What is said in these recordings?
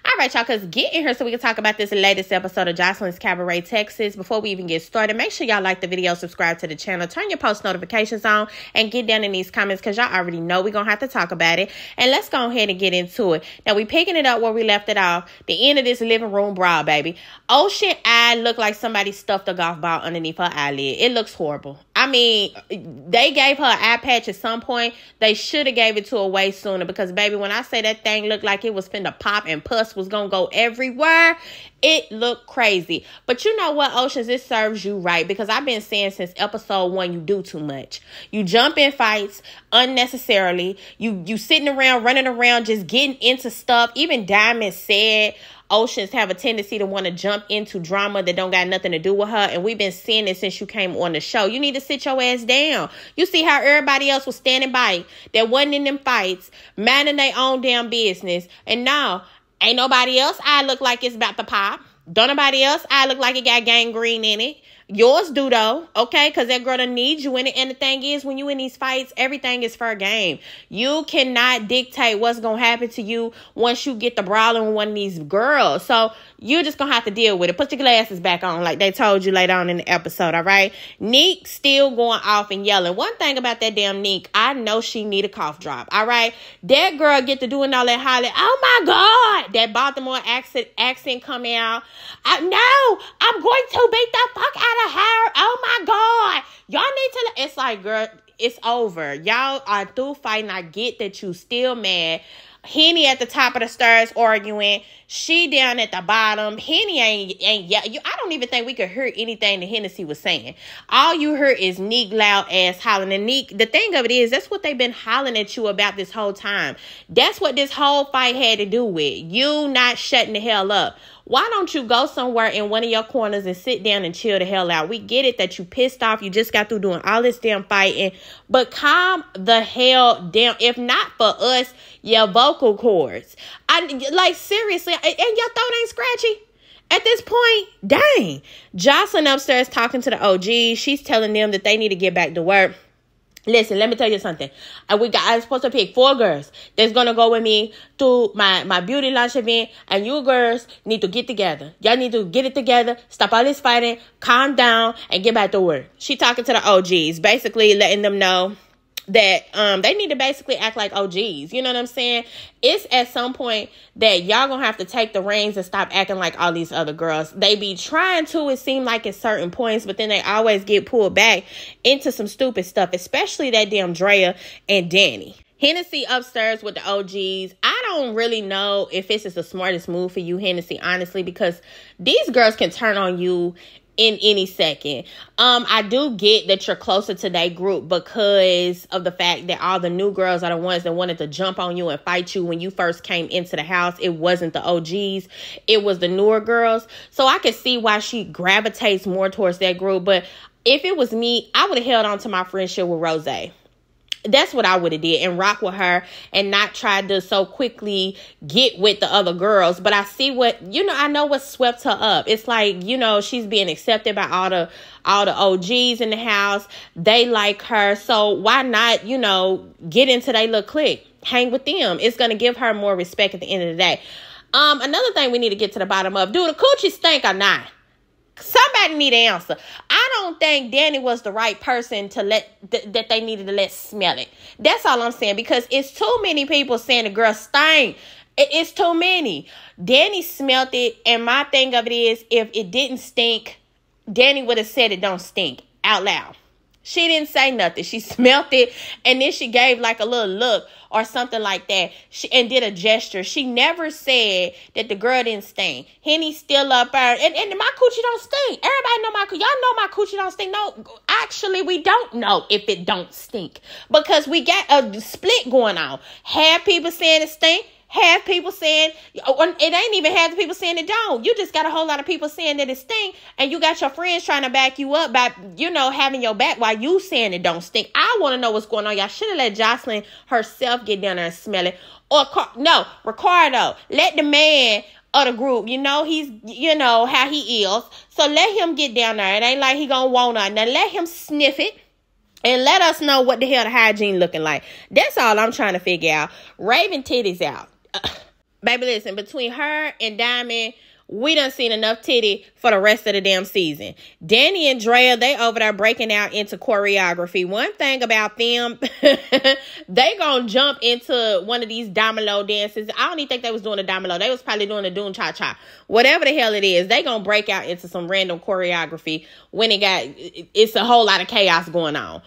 All right, y'all, because get in here so we can talk about this latest episode of Joseline'S Cabaret, Texas. Before we even get started, make sure y'all like the video, subscribe to the channel, turn your post notifications on, and get down in these comments because y'all already know we're going to have to talk about it. And let's go ahead and get into it. Now, we picking it up where we left it off. The end of this living room brawl, baby. Ocean eye looked like somebody stuffed a golf ball underneath her eyelid. It looks horrible. I mean, they gave her an eye patch at some point. They should have gave it to her way sooner because, baby, when I say that thing looked like it was finna pop and pus was gonna go everywhere, it looked crazy. But you know what, Oceans, it serves you right because I've been saying since episode 1, you do too much. You jump in fights unnecessarily. You sitting around, running around, just getting into stuff. Even Diamond said Oceans have a tendency to want to jump into drama that don't got nothing to do with her. And we've been seeing it since you came on the show. You need to sit your ass down. You see how everybody else was standing by that wasn't in them fights, minding their own damn business. And now, ain't nobody else eye look like it's about to pop. Don't nobody else eye look like it got gangrene in it. Yours do, though, okay? Because that girl done need you in it. And the thing is, when you in these fights, everything is fair game. You cannot dictate what's going to happen to you once you get the brawling with one of these girls. So you're just going to have to deal with it. Put your glasses back on like they told you later on in the episode, all right? Neek still going off and yelling. One thing about that damn Neek, I know she need a cough drop, all right? That girl get to doing all that hollering. Oh, my God. That Baltimore accent coming out. No, I'm going to beat the fuck out of her. Oh, my God. Y'all need to... It's like, girl, it's over. Y'all are through fighting. I get that you still mad. Henny at the top of the stairs arguing. She down at the bottom. Henny ain't I don't even think we could hear anything that Hennessy was saying. All you heard is Neek loud ass hollering. And Neek, the thing of it is, that's what they've been hollering at you about this whole time. That's what this whole fight had to do with. You not shutting the hell up. Why don't you go somewhere in one of your corners and sit down and chill the hell out? We get it that you pissed off. You just got through doing all this damn fighting. But calm the hell down. If not for us, your vocal cords. Like, seriously, and your throat ain't scratchy? At this point, dang. Jocelyn upstairs talking to the OGs. She's telling them that they need to get back to work. Listen, let me tell you something. I'm supposed to pick 4 girls that's going to go with me to my beauty launch event. And you girls need to get together. Y'all need to get it together. Stop all this fighting. Calm down and get back to work. She talking to the OGs, basically letting them know that they need to basically act like OGs. You know what I'm saying? It's at some point that y'all gonna have to take the reins and stop acting like all these other girls. They be trying to, it seem like at certain points, but then they always get pulled back into some stupid stuff, especially that damn Draya and Danny. Hennessy upstairs with the OGs. I don't really know if this is the smartest move for you, Hennessy, honestly, because these girls can turn on you in any second. I do get that you're closer to that group because of the fact that all the new girls are the ones that wanted to jump on you and fight you when you first came into the house. It wasn't the OGs. It was the newer girls. So I could see why she gravitates more towards that group. But if it was me, I would have held on to my friendship with Rose. That's what I would have did and rock with her and not try to so quickly get with the other girls. But I see what, I know what swept her up. It's like, she's being accepted by all the OGs in the house. They like her. So why not, get into their little clique, hang with them. It's going to give her more respect at the end of the day. Another thing we need to get to the bottom of, do the coochie stink or not? Somebody need an answer. I don't think Danny was the right person to that they needed to let smell it. That's all I'm saying, because it's too many people saying the girl stank. It's too many. Danny smelled it, and my thing of it is, if it didn't stink, Danny would have said it don't stink out loud. She didn't say nothing. She smelled it, and then she gave like a little look or something like that, and did a gesture. She never said that the girl didn't stink. Henny's still up there, and my coochie don't stink. Everybody know my coochie. Y'all know my coochie don't stink. No, actually, we don't know if it don't stink because we got a split going on. Half people saying it stink. Half people saying, it ain't even half the people saying it don't. You just got a whole lot of people saying that it stink, and you got your friends trying to back you up by, having your back while you saying it don't stink. I want to know what's going on. Y'all should have let Jocelyn herself get down there and smell it. Or, no, Ricardo, let the man of the group, he's, how he is. So let him get down there. It ain't like he gonna want nothing. Now let him sniff it. And let us know what the hell the hygiene looking like. That's all I'm trying to figure out. Raven titties out. Baby, listen, between her and Diamond, we done seen enough titty for the rest of the damn season. Danny and Draya, they over there breaking out into choreography. One thing about them, they gonna jump into one of these domino dances. I don't even think they was doing a domino. They was probably doing a doon cha-cha. Whatever the hell it is, they gonna break out into some random choreography when it's a whole lot of chaos going on.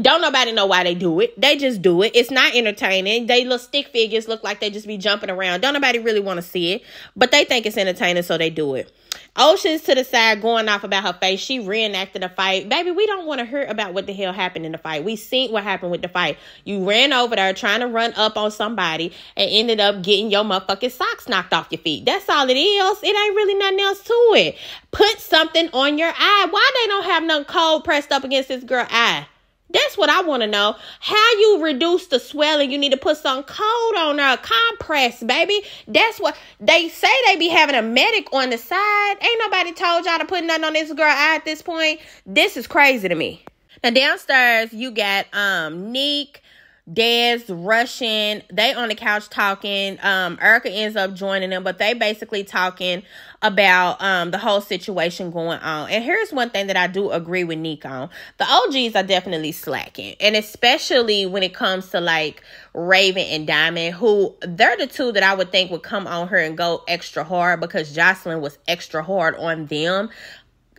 Don't nobody know why they do it. They just do it. It's not entertaining. They little stick figures look like they just be jumping around. Don't nobody really want to see it, but they think it's entertaining, so they do it. Ocean's to the side going off about her face. She reenacted a fight. Baby, we don't want to hear about what the hell happened in the fight. We seen what happened with the fight. You ran over there trying to run up on somebody and ended up getting your motherfucking socks knocked off your feet. That's all it is. It ain't really nothing else to it. Put something on your eye. Why they don't have nothing cold pressed up against this girl's eye? That's what I want to know. How you reduce the swelling? You need to put some cold on her, compress, baby. That's what they say. They be having a medic on the side. Ain't nobody told y'all to put nothing on this girl eye at this point. This is crazy to me. Now downstairs you got Nick, Dez, Russian. They on the couch talking. Erica ends up joining them, but they basically talking about the whole situation going on. And here's one thing that I do agree with Nick on. The OGs are definitely slacking. And especially when it comes to like Raven and Diamond, who they're the two that I would think would come on her and go extra hard, because Joseline was extra hard on them.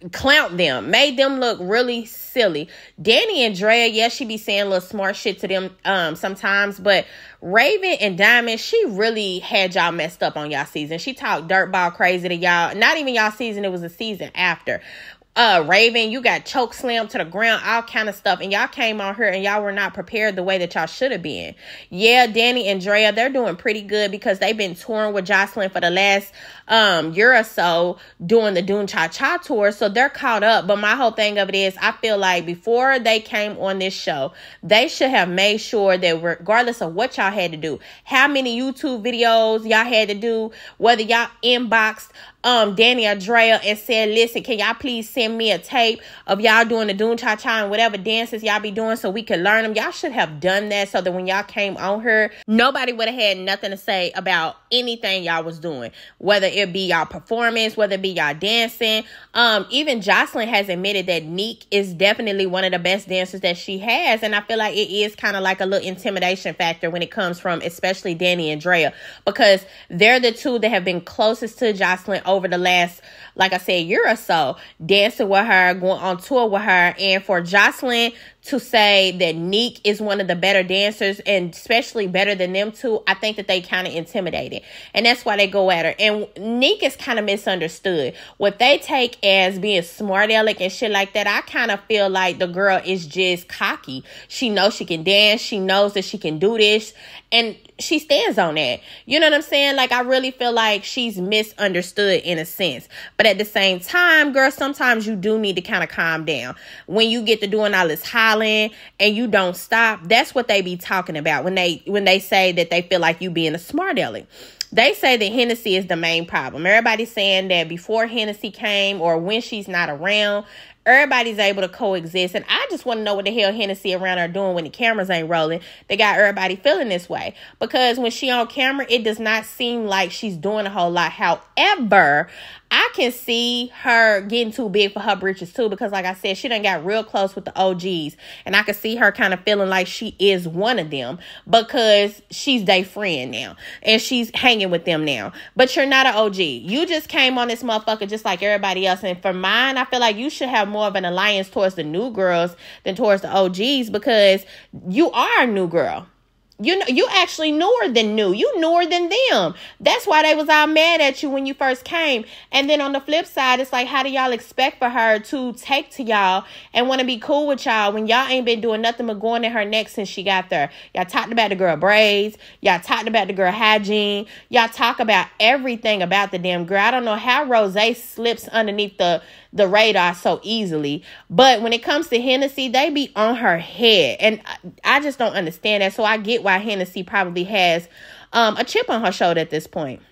Clowned them, made them look really silly. Danny and Draya, yes, she be saying little smart shit to them sometimes, but Raven and Diamond, she really had y'all messed up on y'all season. She talked dirtball crazy to y'all. Not even y'all season, it was a season after. Raven, you got choke slammed to the ground, all kind of stuff, and y'all came on here and y'all were not prepared the way that y'all should have been. Yeah, Danny and Draya, they're doing pretty good because they've been touring with Joseline for the last year or so, doing the Doon Cha Cha tour, so they're caught up. But my whole thing of it is, I feel like before they came on this show, they should have made sure that regardless of what y'all had to do, how many YouTube videos y'all had to do, whether y'all inboxed Danny or Draya and said, listen, can y'all please send me a tape of y'all doing the Doon Cha Cha and whatever dances y'all be doing so we can learn them. Y'all should have done that so that when y'all came on her, nobody would have had nothing to say about anything y'all was doing, whether it be y'all performance, whether it be y'all dancing. Even Joseline has admitted that Nick is definitely one of the best dancers that she has, and I feel like it is kind of like a little intimidation factor when it comes from especially Danny and Draya, because they're the two that have been closest to Joseline over the last, like I said, year or so, dancing with her, going on tour with her. And for Joseline to say that Nick is one of the better dancers, and especially better than them two, I think that they kind of intimidated. And that's why they go at her. And Nick is kind of misunderstood. What they take as being smart aleck and shit like that, I kind of feel like the girl is just cocky. She knows she can dance. She knows that she can do this. And she stands on that. You know what I'm saying? Like, I really feel like she's misunderstood in a sense. But at the same time, girl, sometimes you do need to kind of calm down. When you get to doing all this hollering and you don't stop, that's what they be talking about when they say that they feel like you being a smart aleck. They say that Hennessy is the main problem. Everybody's saying that before Hennessy came or when she's not around, everybody's able to coexist. And I just want to know what the hell Hennessy around her doing when the cameras ain't rolling. They got everybody feeling this way. Because when she on camera, it does not seem like she's doing a whole lot. However, I can see her getting too big for her britches too, because like I said, she done got real close with the OGs, and I can see her kind of feeling like she is one of them because she's their friend now and she's hanging with them now. But you're not an OG. You just came on this motherfucker just like everybody else. And for mine, I feel like you should have more of an alliance towards the new girls than towards the OGs, because you are a new girl. You know, you actually newer than new. You newer than them. That's why they was all mad at you when you first came. And then on the flip side, it's like, how do y'all expect for her to take to y'all and want to be cool with y'all when y'all ain't been doing nothing but going at her neck since she got there? Y'all talked about the girl braids. Y'all talked about the girl hygiene. Y'all talk about everything about the damn girl. I don't know how Rose slips underneath the radar so easily. But when it comes to Hennessy, they be on her head. And I just don't understand that. So I get why Hennessy probably has a chip on her shoulder at this point.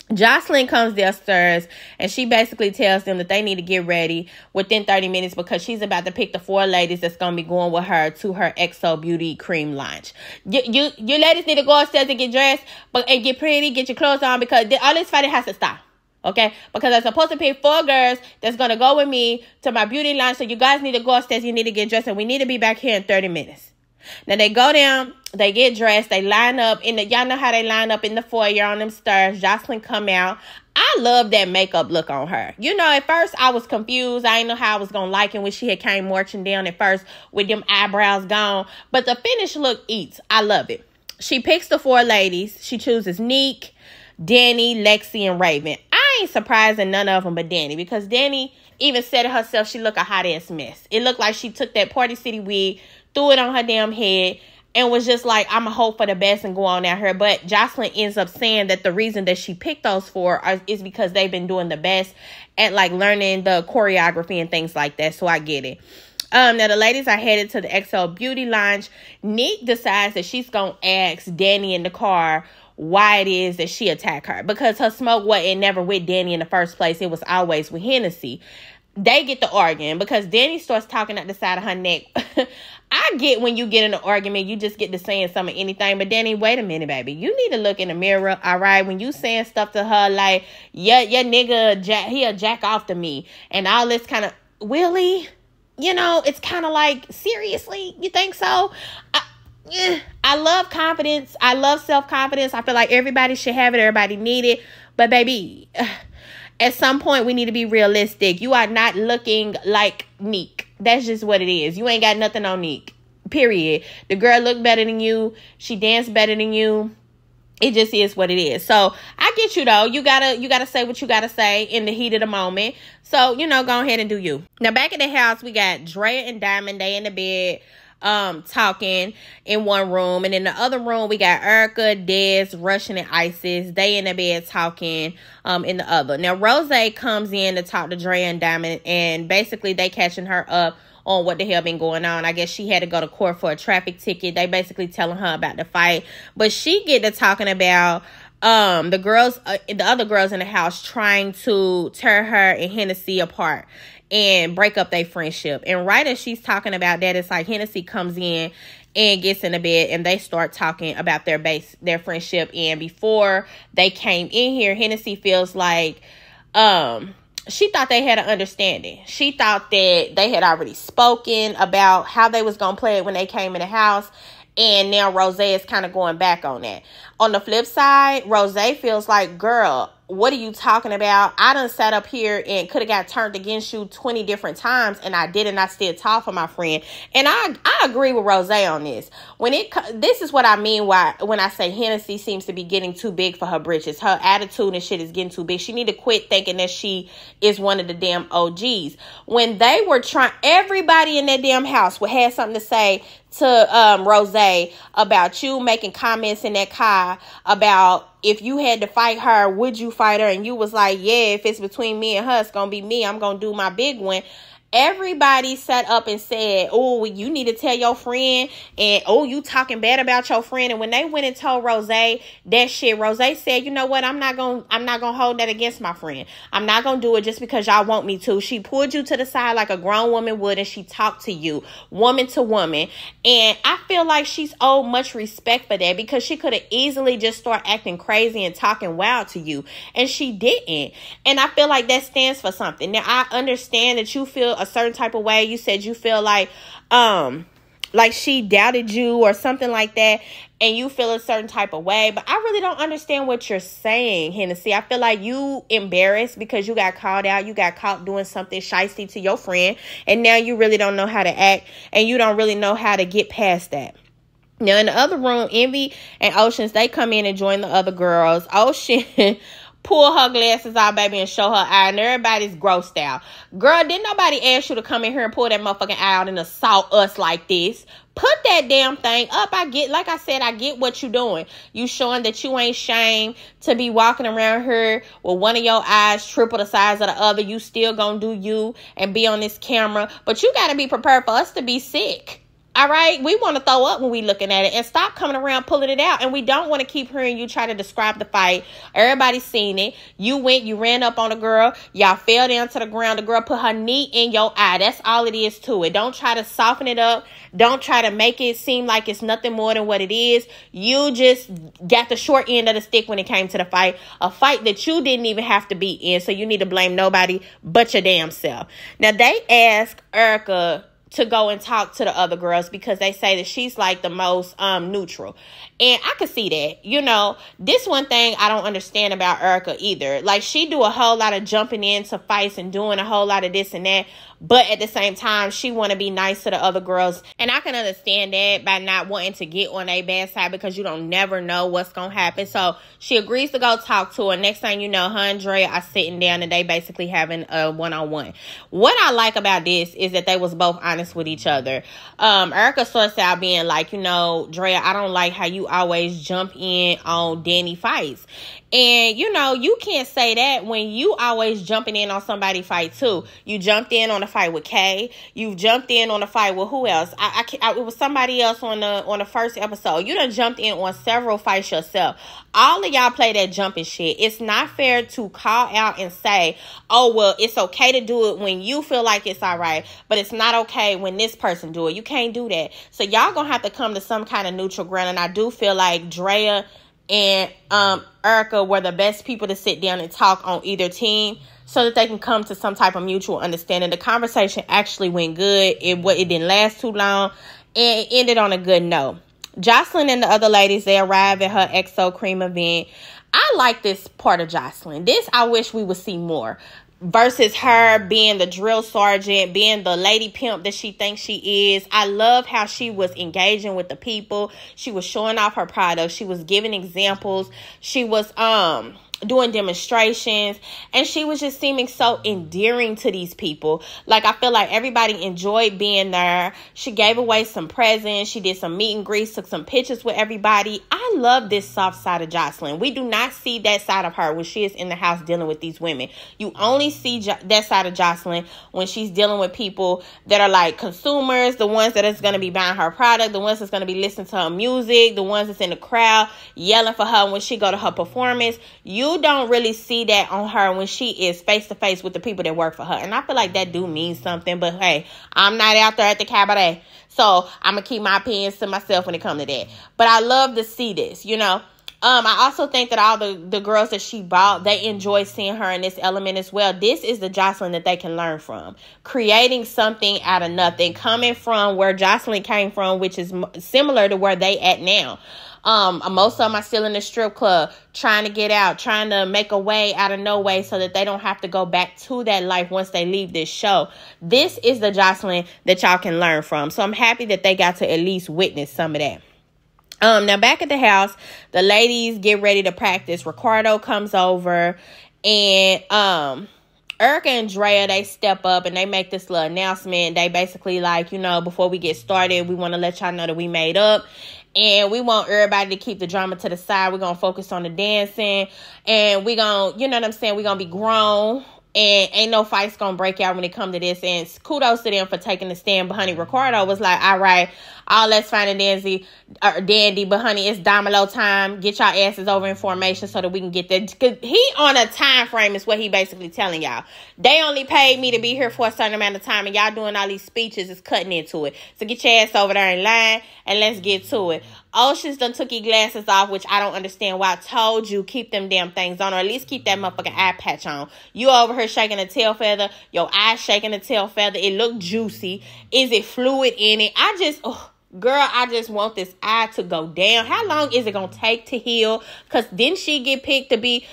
Joseline comes downstairs and she basically tells them that they need to get ready within 30 minutes because she's about to pick the 4 ladies that's going to be going with her to her XO Beauty cream launch. You ladies need to go upstairs and get dressed and get pretty, get your clothes on, because all this fighting has to stop. Okay? Because I'm supposed to pick 4 girls that's going to go with me to my beauty launch. So you guys need to go upstairs. You need to get dressed and we need to be back here in 30 minutes. Now they go down, they get dressed, they line up y'all know how they line up in the foyer on them stairs. Joseline come out. I love that makeup look on her. You know, at first I was confused. I didn't know how I was going to like it when she had came marching down at first with them eyebrows gone. But the finished look eats. I love it. She picks the 4 ladies. She chooses Neek, Danny, Lexi, and Raven. I ain't surprised in none of them but Danny, because Danny even said it herself, she look a hot ass mess. It looked like she took that Party City wig, threw it on her damn head, and was just like, I'm going to hope for the best and go on out here. But Joseline ends up saying that the reason that she picked those 4 is because they've been doing the best at like learning the choreography and things like that. So I get it. Now the ladies are headed to the XO Beauty Lounge. Neek decides that she's going to ask Danny in the car why it is that she attacked her, because her smoke wasn't never with Danny in the first place. It was always with Hennessy. They get the arguing because Danny starts talking at the side of her neck. I get when you get in an argument, you just get to saying some of anything. But Danny, wait a minute, baby. You need to look in the mirror, all right? When you saying stuff to her like, yeah, nigga, he'll jack off to me. And all this kind of, Willie, you know, it's kind of like, seriously, you think so? I love confidence. I love self-confidence. I feel like everybody should have it. Everybody need it. But baby, at some point, we need to be realistic. You are not looking like Neek. That's just what it is. You ain't got nothing on Neek. Period. The girl looked better than you. She danced better than you. It just is what it is. So I get you though. You gotta say what you gotta say in the heat of the moment. So, you know, go ahead and do you. Now back at the house, we got Draya and Diamond. They in the bed talking in one room, and in the other room we got Erica, Des, Russian, and Isis. They in the bed talking in the other. Now Rose comes in to talk to Draya and Diamond, and basically they catching her up on what the hell been going on. I guess she had to go to court for a traffic ticket. They basically telling her about the fight, but she get to talking about the other girls in the house trying to tear her and Hennessy apart and break up their friendship. And right as she's talking about that, it's like Hennessy comes in and gets in the bed, and they start talking about their friendship. And before they came in here, Hennessy feels like she thought they had an understanding. She thought that they had already spoken about how they was gonna play it when they came in the house. And now Rose is kind of going back on that. On the flip side, Rose feels like, girl, what are you talking about? I done sat up here and could have got turned against you 20 different times, and I didn't. I still talk for my friend. And I agree with Rose on this. This is what I mean when I say Hennessy seems to be getting too big for her britches. Her attitude and shit is getting too big. She need to quit thinking that she is one of the damn OGs. When they were everybody in that damn house would have something to say to Rose about you making comments in that car about if you had to fight her, would you fight her? And you was like, yeah, if it's between me and her, it's going to be me. I'm going to do my big one. Everybody sat up and said, oh, you need to tell your friend, and oh, you talking bad about your friend. And when they went and told Rose that shit, Rose said, you know what? I'm not gonna hold that against my friend. I'm not gonna do it just because y'all want me to. She pulled you to the side like a grown woman would, and she talked to you woman to woman. And I feel like she's owed much respect for that, because she could have easily just started acting crazy and talking wild to you, and she didn't. And I feel like that stands for something. Now I understand that you feel a certain type of way. You said you feel like she doubted you or something like that, and you feel a certain type of way. But I really don't understand what you're saying, Hennessy. I feel like you embarrassed because you got called out. You got caught doing something shysty to your friend, and now you really don't know how to act, and you don't really know how to get past that. Now in the other room, Envy and Oceans, they come in and join the other girls. Ocean pull her glasses out, baby, and show her eye, and everybody's grossed out. Girl, didn't nobody ask you to come in here and pull that motherfucking eye out and assault us like this? Put that damn thing up. I get what you doing. You showing that you ain't ashamed to be walking around here with one of your eyes triple the size of the other. You still gonna do you and be on this camera. But you gotta be prepared for us to be sick. All right, we want to throw up when we looking at it, and stop coming around pulling it out. And we don't want to keep hearing you try to describe the fight. Everybody's seen it. You ran up on a girl. Y'all fell down to the ground. The girl put her knee in your eye. That's all it is to it. Don't try to soften it up. Don't try to make it seem like it's nothing more than what it is. You just got the short end of the stick when it came to the fight. A fight that you didn't even have to be in. So you need to blame nobody but your damn self. Now, they ask Erica to go and talk to the other girls because they say that she's like the most neutral. And I could see that. You know, this one thing I don't understand about Erica either. Like, she do a whole lot of jumping into fights and doing a whole lot of this and that. But at the same time, she want to be nice to the other girls. And I can understand that by not wanting to get on a bad side because you don't never know what's going to happen. So she agrees to go talk to her. Next thing you know, her and Draya are sitting down and they basically having a one-on-one. What I like about this is that they was both honest with each other. Erica starts out being like, you know, Draya, I don't like how you always jump in on Danny fights. And, you know, you can't say that when you always jumping in on somebody's fight, too. You jumped in on a fight with Kay. You jumped in on a fight with who else? It was somebody else on the first episode. You done jumped in on several fights yourself. All of y'all play that jumping shit. It's not fair to call out and say, oh, well, it's okay to do it when you feel like it's all right, but it's not okay when this person do it. You can't do that. So y'all gonna have to come to some kind of neutral ground. And I do feel like Draya and Erica were the best people to sit down and talk on either team so that they can come to some type of mutual understanding. The conversation actually went good. It didn't last too long, and it ended on a good note. Joseline and the other ladies, they arrive at her XO Cream event. I like this part of Joseline. This I wish we would see more. Versus her being the drill sergeant, being the lady pimp that she thinks she is. I love how she was engaging with the people. She was showing off her product. She was giving examples. She was doing demonstrations, and she was just seeming so endearing to these people. Like, I feel like everybody enjoyed being there. She gave away some presents. She did some meet and greets, took some pictures with everybody. I love this soft side of Joseline. We do not see that side of her when she is in the house dealing with these women. You only see that side of Joseline when she's dealing with people that are like consumers, the ones that is going to be buying her product, the ones that's going to be listening to her music, the ones that's in the crowd yelling for her when she go to her performance. You don't really see that on her when she is face to face with the people that work for her. And I feel like that do mean something. But hey, I'm not out there at the Cabaret, so I'm going to keep my opinions to myself when it comes to that. But I love to see this, you know. I also think that all the girls that she bought, they enjoy seeing her in this element as well. This is the Joseline that they can learn from. Creating something out of nothing. Coming from where Joseline came from, which is similar to where they at now. Most of them are still in the strip club, trying to get out, trying to make a way out of no way so that they don't have to go back to that life once they leave this show. This is the Joseline that y'all can learn from. So I'm happy that they got to at least witness some of that. Now back at the house, the ladies get ready to practice. Ricardo comes over, and Erica and Draya, they step up and they make this little announcement. They basically like, you know, before we get started, we want to let y'all know that we made up. And we want everybody to keep the drama to the side. We're going to focus on the dancing. And we're going to, you know what I'm saying, we're going to be grown. And ain't no fights going to break out when it comes to this. And kudos to them for taking the stand. But, honey, Ricardo was like, all right, all that's fine and dandy. But, honey, it's domino time. Get y'all asses over in formation so that we can get that. Because he on a time frame is what he basically telling y'all. They only paid me to be here for a certain amount of time. And y'all doing all these speeches is cutting into it. So get your ass over there in line and let's get to it. Oceans done took your glasses off, which I don't understand why. I told you keep them damn things on, or at least keep that motherfucking eye patch on. You over here shaking a tail feather, your eye shaking a tail feather. It look juicy. Is it fluid in it? Girl, I just want this eye to go down. How long is it going to take to heal? Because didn't she get picked to be...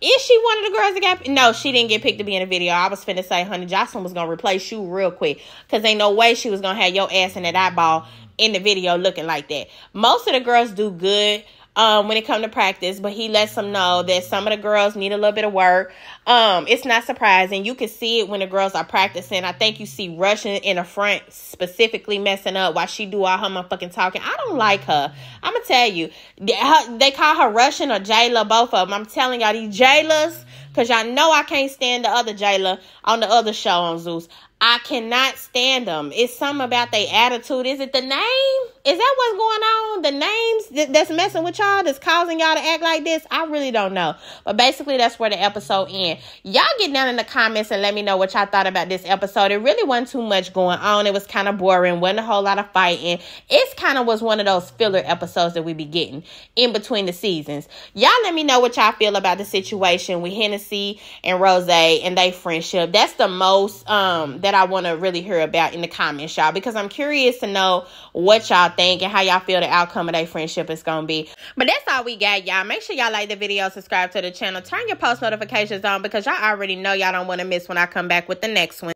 Is she one of the girls that got... No, she didn't get picked to be in the video. I was finna say, honey, Joseline was going to replace you real quick. Because ain't no way she was going to have your ass in that eyeball in the video looking like that. Most of the girls do good when it comes to practice, but he lets them know that some of the girls need a little bit of work. It's not surprising. You can see it when the girls are practicing. I think you see Russian in the front specifically messing up while she do all her motherfucking talking. I don't like her. I'm gonna tell you. They call her Russian or Jayla, both of them. I'm telling y'all, these Jaylas, because y'all know I can't stand the other Jayla on the other show on Zeus. I cannot stand them. It's something about their attitude. Is it the name? Is that what's going on? The names that's messing with y'all, that's causing y'all to act like this? I really don't know. But basically, that's where the episode ends. Y'all get down in the comments and let me know what y'all thought about this episode. It really wasn't too much going on. It was kind of boring. Wasn't a whole lot of fighting. It kind of was one of those filler episodes that we be getting in between the seasons. Y'all let me know what y'all feel about the situation with Hennessy and Rose and they friendship. That's the most that I want to really hear about in the comments, y'all, because I'm curious to know what y'all think and how y'all feel the outcome of their friendship is gonna be. But that's all we got, y'all. Make sure y'all like the video, subscribe to the channel, turn your post notifications on, because y'all already know y'all don't want to miss when I come back with the next one.